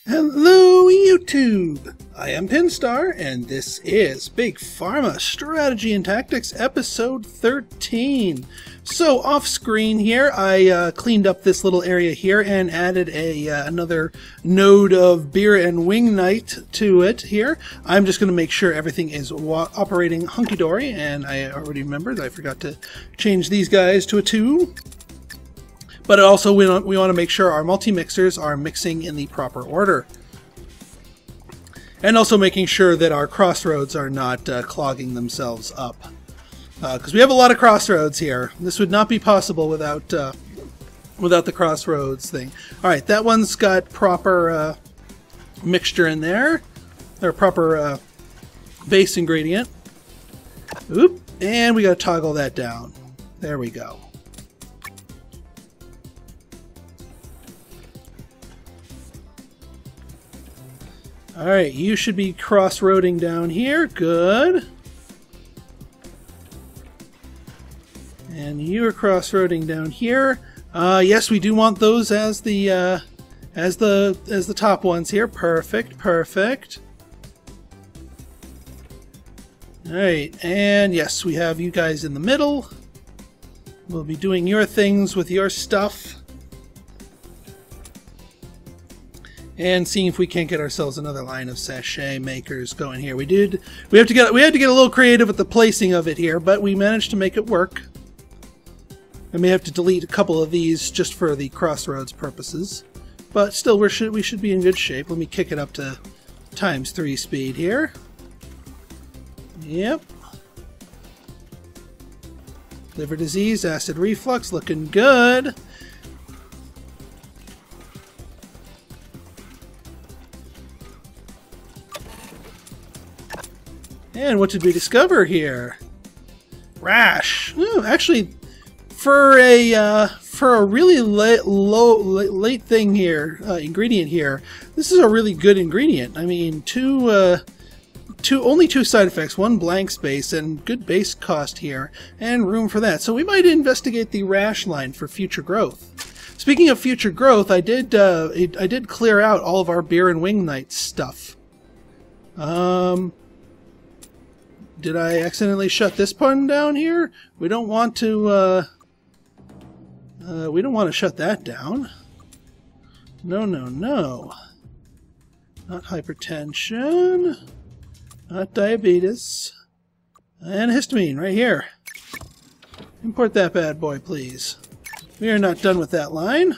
Hello YouTube! I am Pinstar, and this is Big Pharma Strategy and Tactics episode 13. So off screen here, I cleaned up this little area here and added another node of beer and wing night to it here. I'm just going to make sure everything is operating hunky-dory, and I already remembered I forgot to change these guys to a 2. But also we want to make sure our multi-mixers are mixing in the proper order. And also making sure that our crossroads are not clogging themselves up. Because we have a lot of crossroads here. This would not be possible without the crossroads thing. Alright, that one's got proper mixture in there. Or proper base ingredient. Oop, and we got to toggle that down. There we go. Alright, you should be cross-roading down here. Good. And you are cross-roading down here. Yes, we do want those as the top ones here. Perfect, perfect. Alright, and yes, we have you guys in the middle. We'll be doing your things with your stuff. And seeing if we can't get ourselves another line of sachet makers going here. We had to get a little creative with the placing of it here, but we managed to make it work. I may have to delete a couple of these just for the crossroads purposes, but still we should be in good shape. Let me kick it up to ×3 speed here. Yep. Liver disease, acid reflux, looking good. And what did we discover here? Rash. Ooh, actually, for a really late thing here, ingredient here, this is a really good ingredient. I mean, only 2 side effects, 1 blank space, and good base cost here, and room for that. So we might investigate the rash line for future growth. Speaking of future growth, I did clear out all of our beer and wing night stuff. Did I accidentally shut this one down here? We don't want to, shut that down. No, no, no. Not hypertension. Not diabetes. And histamine, right here. Import that bad boy, please. We are not done with that line.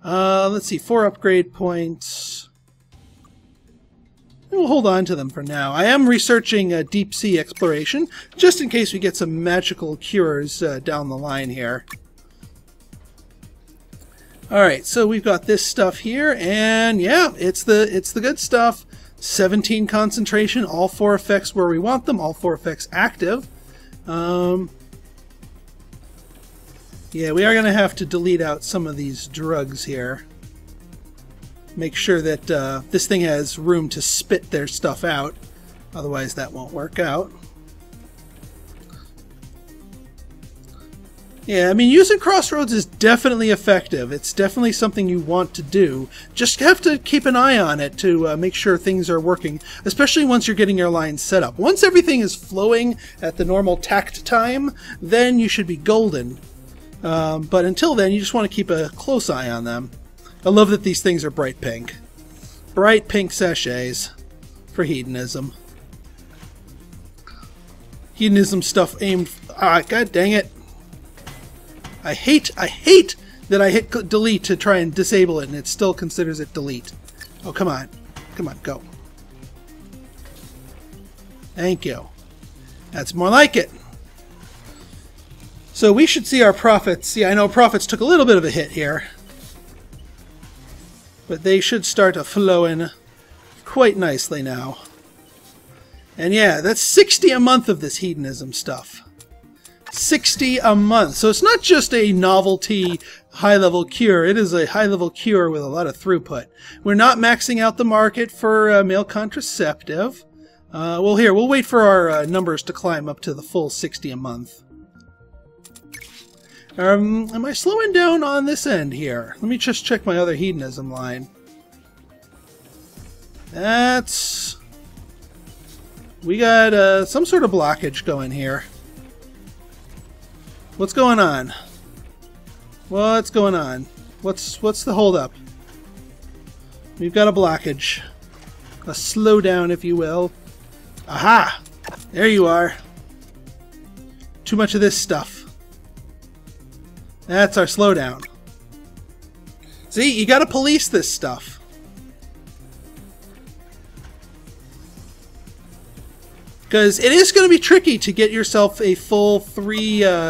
Let's see, 4 upgrade points. We'll hold on to them for now. I am researching deep sea exploration, just in case we get some magical cures down the line here. Alright, so we've got this stuff here, and yeah, it's the good stuff. 17 concentration, all 4 effects where we want them, all 4 effects active. Yeah, we are going to have to delete out some of these drugs here. Make sure that this thing has room to spit their stuff out. Otherwise that won't work out. Yeah, I mean, using crossroads is definitely effective. It's definitely something you want to do. Just have to keep an eye on it to make sure things are working, especially once you're getting your lines set up. Once everything is flowing at the normal tact time, then you should be golden. But until then, you just want to keep a close eye on them. I love that these things are bright pink. Bright pink sachets for hedonism. Hedonism stuff aimed... Ah, god dang it. I hate that I hit delete to try and disable it and it still considers it delete. Oh, come on. Come on, go. Thank you. That's more like it. So we should see our profits. Yeah, I know profits took a little bit of a hit here. But they should start to flow in quite nicely now. And yeah, that's 60 a month of this hedonism stuff. 60 a month. So it's not just a novelty high-level cure. It is a high-level cure with a lot of throughput. We're not maxing out the market for male contraceptive. Well, here, we'll wait for our numbers to climb up to the full 60 a month. Am I slowing down on this end here? Let me just check my other hedonism line. That's... We got some sort of blockage going here. What's going on? What's going on? What's the holdup? We've got a blockage. A slowdown, if you will. Aha! There you are. Too much of this stuff. That's our slowdown. See, you gotta police this stuff. Because it is going to be tricky to get yourself a full 30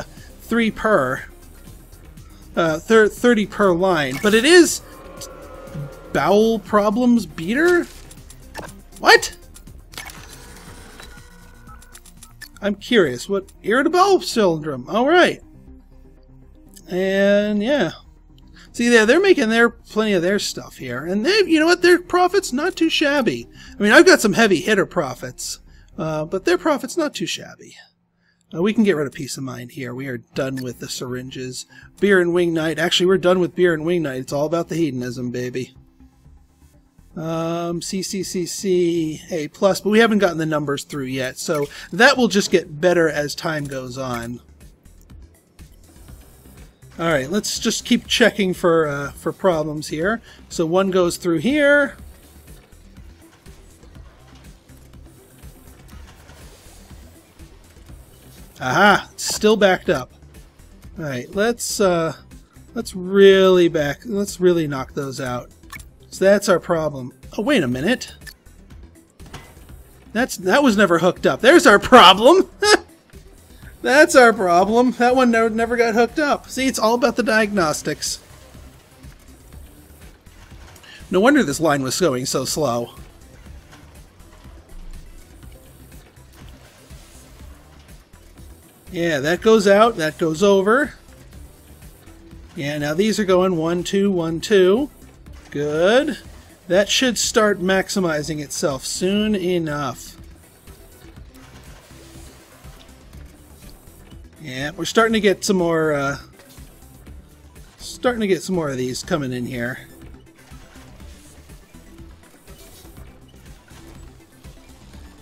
per line. But it is bowel problems beater? What? I'm curious. What? Irritable bowel syndrome. Alright. And yeah. See, they're making plenty of their stuff here. And you know what? Their profit's not too shabby. I mean, I've got some heavy hitter profits. But their profit's not too shabby. We can get rid of peace of mind here. We are done with the syringes. Beer and wing night. Actually, we're done with beer and wing night. It's all about the hedonism, baby. CCCC A+, but we haven't gotten the numbers through yet, so that will just get better as time goes on. Alright, let's just keep checking for problems here. So one goes through here. Aha! It's still backed up. Alright, let's really knock those out. So that's our problem. Oh, wait a minute. That was never hooked up. There's our problem! That's our problem. That one never got hooked up. See, it's all about the diagnostics. No wonder this line was going so slow. Yeah, that goes out, that goes over. Yeah, now these are going 1, 2, 1, 2. Good. That should start maximizing itself soon enough. Yeah, we're starting to get some more of these coming in here.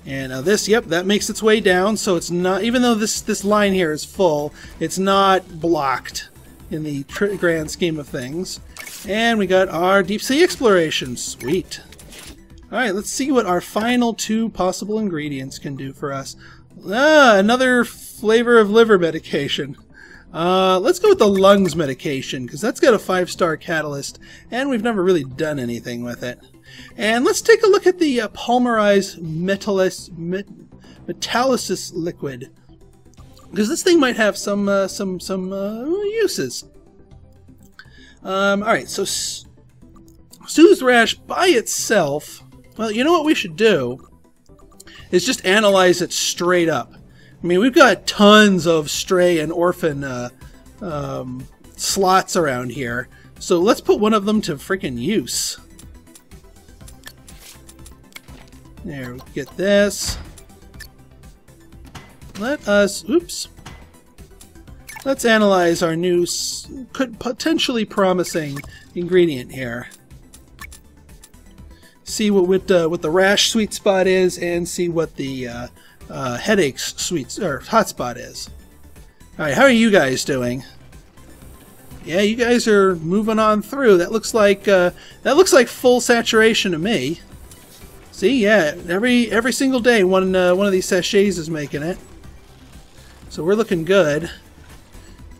And now this, yep, that makes its way down, so it's not, even though this line here is full, it's not blocked in the grand scheme of things. And we got our deep sea exploration. Sweet. Alright, let's see what our final 2 possible ingredients can do for us. Another flavor of liver medication. Let's go with the lungs medication, because that's got a 5-star catalyst, and we've never really done anything with it. And let's take a look at the pulverized metallysis liquid, because this thing might have some uses. Alright, so Sue's rash by itself, well, you know what we should do is just analyze it straight up. I mean, we've got tons of stray and orphan slots around here, so let's put one of them to freaking use. There, we get this. Let's analyze our new, potentially promising ingredient here. See what the rash sweet spot is, and see what the headaches hot spot is. All right, how are you guys doing? Yeah, you guys are moving on through. That looks like full saturation to me. See, yeah, every single day one of these sachets is making it. So we're looking good.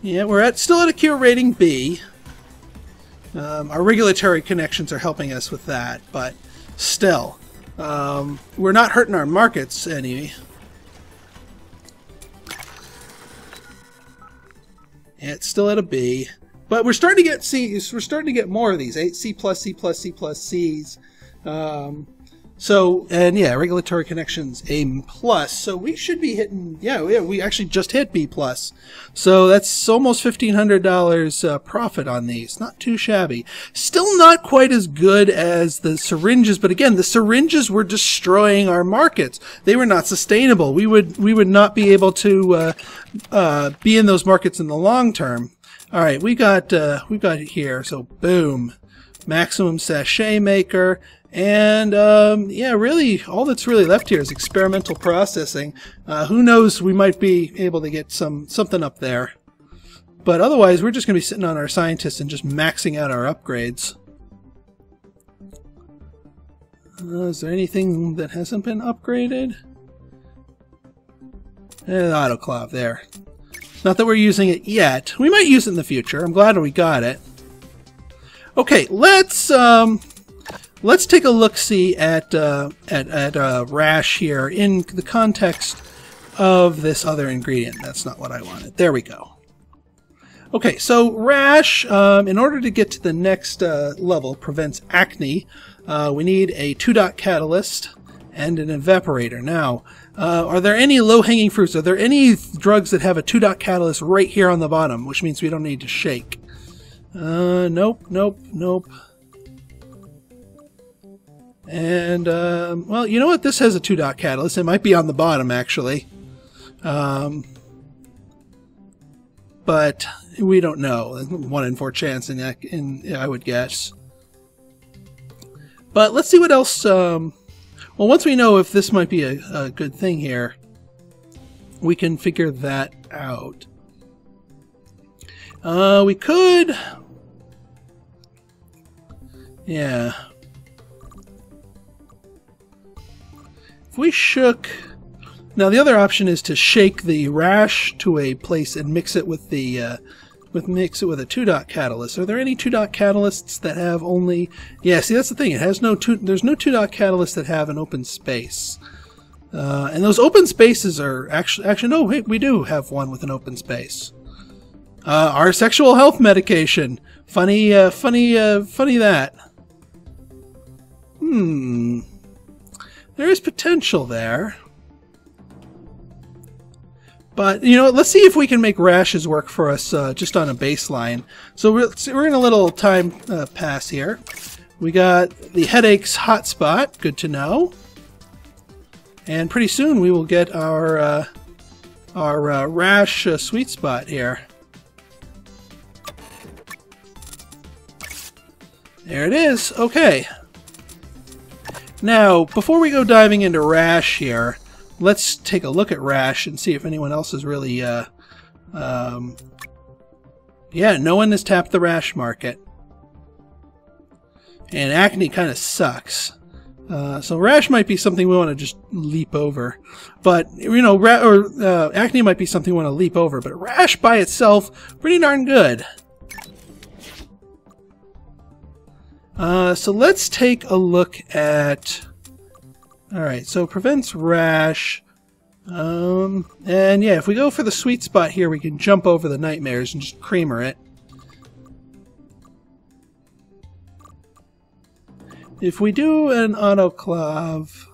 Yeah, we're still at a cure rating B. Our regulatory connections are helping us with that, but still, we're not hurting our markets any. Yeah, it's still at a B, but we're starting to get C's. We're starting to get more of these. C+, C+, C+, C's. So, and yeah, regulatory connections A+. So we should be hitting, yeah, we actually just hit B+. So that's almost $1,500 profit on these. Not too shabby. Still not quite as good as the syringes, but again, the syringes were destroying our markets. They were not sustainable. We would not be able to be in those markets in the long term. All right, we got it here. So boom, maximum sachet maker. And yeah, really, all that's really left here is experimental processing. Who knows, we might be able to get something up there. But otherwise, we're just going to be sitting on our scientists and just maxing out our upgrades. Is there anything that hasn't been upgraded? The autoclave there. Not that we're using it yet. We might use it in the future. I'm glad we got it. Okay, let's take a look-see at Rash here in the context of this other ingredient. That's not what I wanted. There we go. Okay, so Rash, in order to get to the next level, prevents acne, we need a 2-dot catalyst and an evaporator. Now, are there any low-hanging fruits? Are there any drugs that have a 2-dot catalyst right here on the bottom, which means we don't need to shake? Nope. And, well, you know what? This has a 2-dot catalyst. It might be on the bottom, actually. But we don't know. 1 in 4 chance, I would guess. But let's see what else. Well, once we know if this might be a good thing here, we can figure that out. We could. Yeah. If we shook. Now the other option is to shake the Rash to a place and mix it with the mix it with a 2-dot catalyst. Are there any 2-dot catalysts that have only? Yeah, see, that's the thing. It has no there's no 2-dot catalysts that have an open space. And those open spaces are actually no, wait, we do have one with an open space. Our sexual health medication. Funny that. There is potential there. But, you know, let's see if we can make Rashes work for us just on a baseline. So we're in a little time pass here. We got the headaches hotspot. Good to know. And pretty soon we will get our Rash sweet spot here. There it is. Okay. Now, before we go diving into Rash here, let's take a look at Rash and see if anyone else is really, yeah, no one has tapped the Rash market. And acne kind of sucks. So Rash might be something we want to just leap over. But, you know, acne might be something we want to leap over. But Rash by itself, pretty darn good. So let's take a look at... Alright, so prevents Rash. And yeah, if we go for the sweet spot here, we can jump over the nightmares and just creamer it. If we do an autoclave...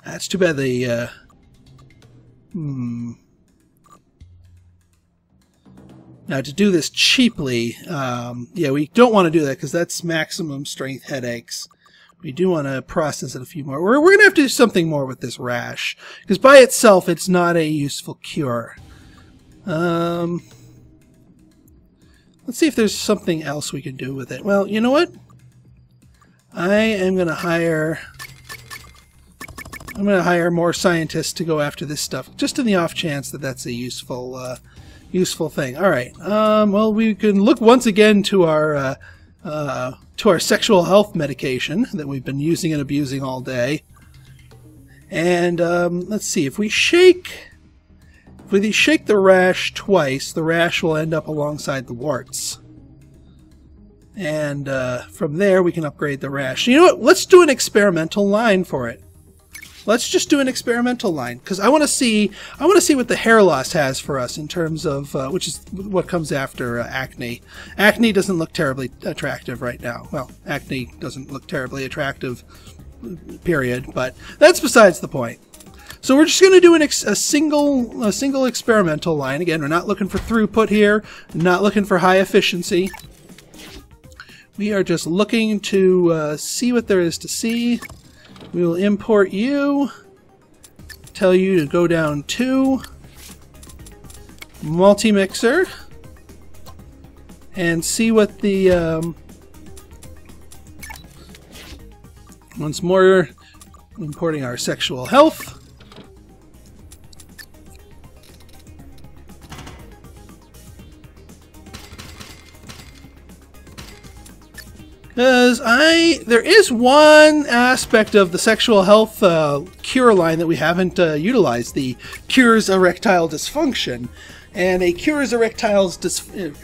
That's too bad the... Now, to do this cheaply, yeah, we don't want to do that because that's maximum strength headaches. We do want to process it a few more. We're going to have to do something more with this Rash because by itself, it's not a useful cure. Let's see if there's something else we can do with it. Well, you know what? I am going to hire... I'm going to hire more scientists to go after this stuff, just in the off chance that that's a useful thing. All right. Well, we can look once again to our sexual health medication that we've been using and abusing all day. And let's see, if we shake the Rash twice, the Rash will end up alongside the warts. And from there, we can upgrade the Rash. You know what? Let's do an experimental line for it. Let's just do an experimental line because I want to see what the hair loss has for us in terms of which is what comes after acne. Acne doesn't look terribly attractive right now. Well, acne doesn't look terribly attractive, period. But that's besides the point. So we're just going to do a single experimental line. Again, we're not looking for throughput here. Not looking for high efficiency. We are just looking to see what there is to see. We will import you, tell you to go down to multi-mixer, and see what the... once more, importing our sexual health. Because there is one aspect of the sexual health cure line that we haven't utilized, the cures erectile dysfunction. And a cures erectile dysfunction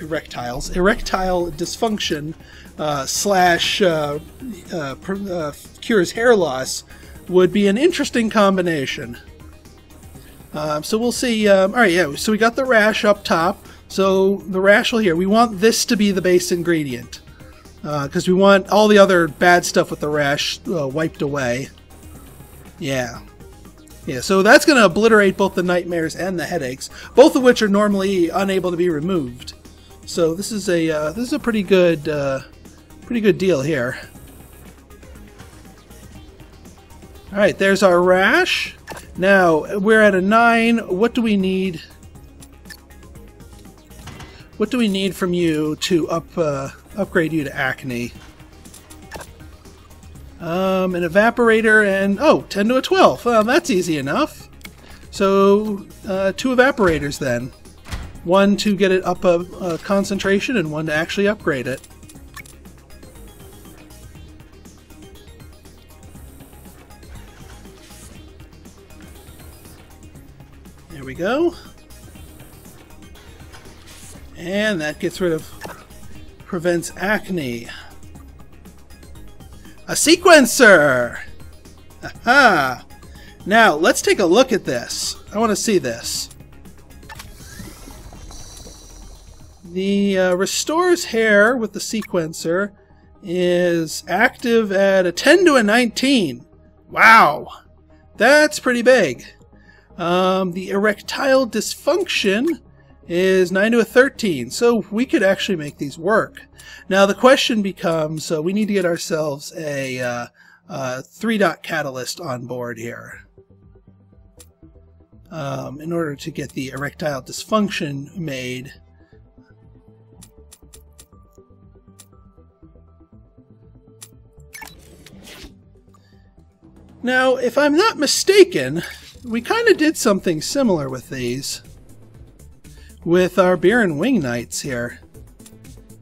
/ cures hair loss would be an interesting combination. So we'll see. All right, yeah, so we got the rash up top. So the rash here, we want this to be the base ingredient. Because we want all the other bad stuff with the rash wiped away. Yeah. Yeah, so that's going to obliterate both the nightmares and the headaches, both of which are normally unable to be removed. So this is a pretty good deal here. All right, there's our rash. Now we're at a 9. What do we need? What do we need from you to upgrade you to acne? An evaporator and 10 to a 12. Well, that's easy enough. So 2 evaporators then. One to get it up a concentration and one to actually upgrade it. There we go. And that gets rid of, prevents acne. A sequencer! Aha! Now, let's take a look at this. I want to see this. The restores hair with the sequencer is active at a 10 to a 19. Wow! That's pretty big. The erectile dysfunction is 9 to a 13, so we could actually make these work. Now the question becomes, we need to get ourselves a 3-dot catalyst on board here in order to get the erectile dysfunction made. Now, if I'm not mistaken, we kind of did something similar with these. With our beer and wing nights here.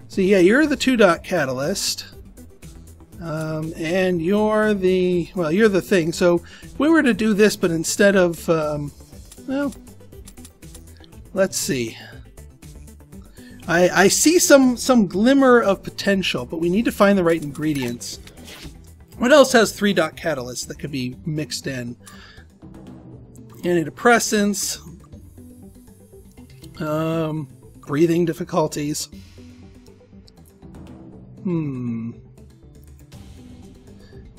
So yeah, you're the 2-dot catalyst. And you're the, well, you're the thing. So if we were to do this, but instead of, well, let's see. I see some glimmer of potential, but we need to find the right ingredients. What else has 3-dot catalysts that could be mixed in? Antidepressants. Breathing difficulties.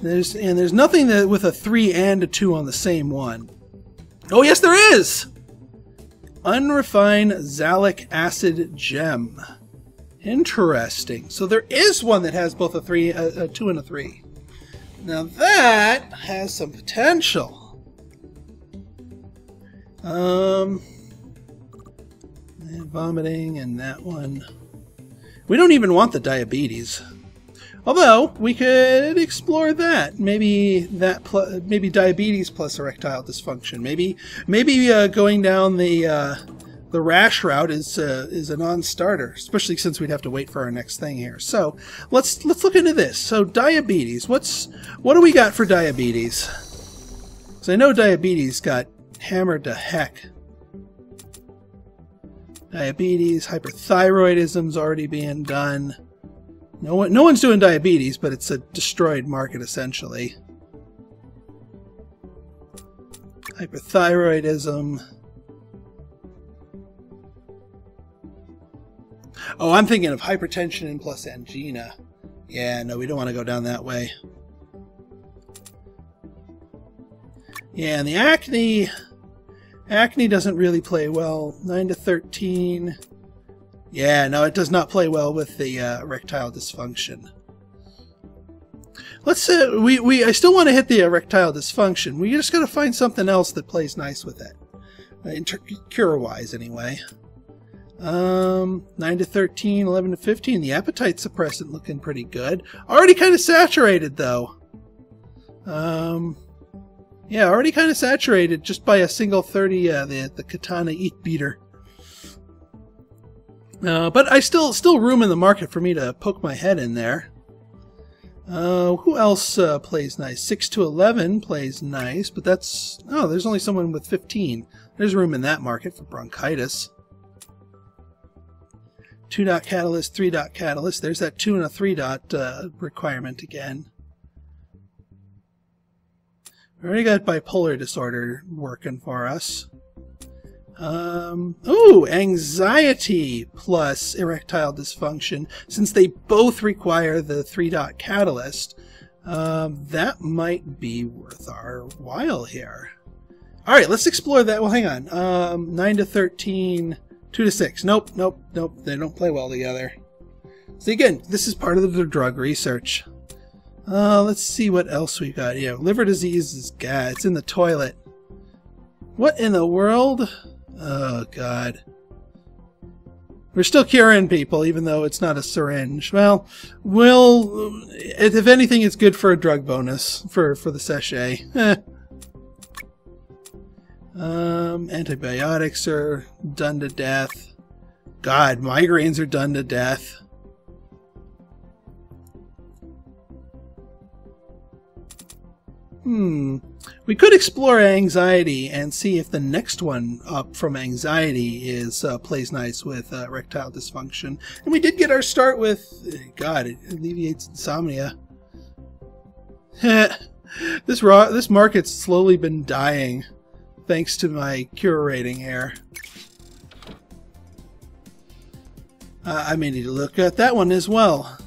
There's nothing that with a 3 and a 2 on the same one. Oh yes, there is! Unrefined xalic acid gem. Interesting. So there is one that has both a 2 and a 3. Now that has some potential. Vomiting and that one. We don't even want the diabetes. Although we could explore that. Maybe that maybe diabetes plus erectile dysfunction. Maybe going down the rash route is a non-starter, especially since we'd have to wait for our next thing here. So let's look into this. So diabetes. What do we got for diabetes? Because I know diabetes got hammered to heck. Diabetes, hyperthyroidism's already being done. No one's doing diabetes, but it's a destroyed market essentially. Hyperthyroidism. Oh, I'm thinking of hypertension and plus angina. Yeah, no, we don't want to go down that way. Yeah, and the acne doesn't really play well. 9 to 13. Yeah, no, it does not play well with the erectile dysfunction. Let's I still want to hit the erectile dysfunction. We just got to find something else that plays nice with it, cure-wise anyway. 9 to 13, 11 to 15. The appetite suppressant looking pretty good. Already kind of saturated, though. Yeah, already kind of saturated just by a single 30, the Katana Eat Beater. But I still room in the market for me to poke my head in there. Who else plays nice? 6 to 11 plays nice, but that's... Oh, there's only someone with 15. There's room in that market for bronchitis. 2-dot catalyst, 3-dot catalyst. There's that 2 and a 3-dot requirement again. We already got bipolar disorder working for us. Ooh, anxiety plus erectile dysfunction. Since they both require the 3-dot catalyst, that might be worth our while here. Alright, let's explore that. Well, hang on. 9 to 13, 2 to 6. Nope. They don't play well together. So again, this is part of the drug research. Let's see what else we got here. Liver disease is, God, it's in the toilet. What in the world? Oh, God. We're still curing people, even though it's not a syringe. Well, if anything, it's good for a drug bonus for the sachet. Antibiotics are done to death. God, migraines are done to death. We could explore anxiety and see if the next one up from anxiety is plays nice with erectile dysfunction. And we did get our start with, God, it alleviates insomnia. This market's slowly been dying thanks to my cure rating here. I may need to look at that one as well.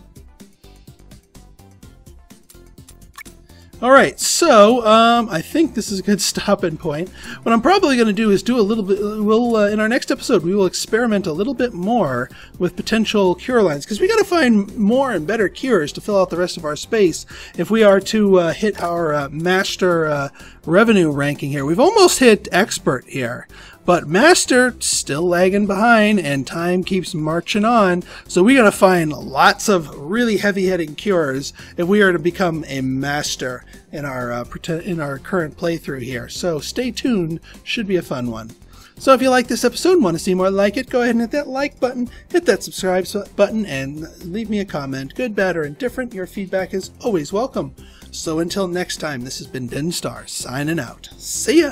Alright, so I think this is a good stopping point. What I'm probably going to do is do a little bit, in our next episode, we will experiment a little bit more with potential cure lines, because we got to find more and better cures to fill out the rest of our space if we are to hit our master revenue ranking here. We've almost hit expert here. But Master still lagging behind, and time keeps marching on. So we got to find lots of really heavy-hitting cures if we are to become a master in our current playthrough here. So stay tuned; should be a fun one. So if you like this episode and want to see more like it, go ahead and hit that like button, hit that subscribe button, and leave me a comment. Good, bad, or indifferent, your feedback is always welcome. So until next time, this has been Pinstar signing out. See ya.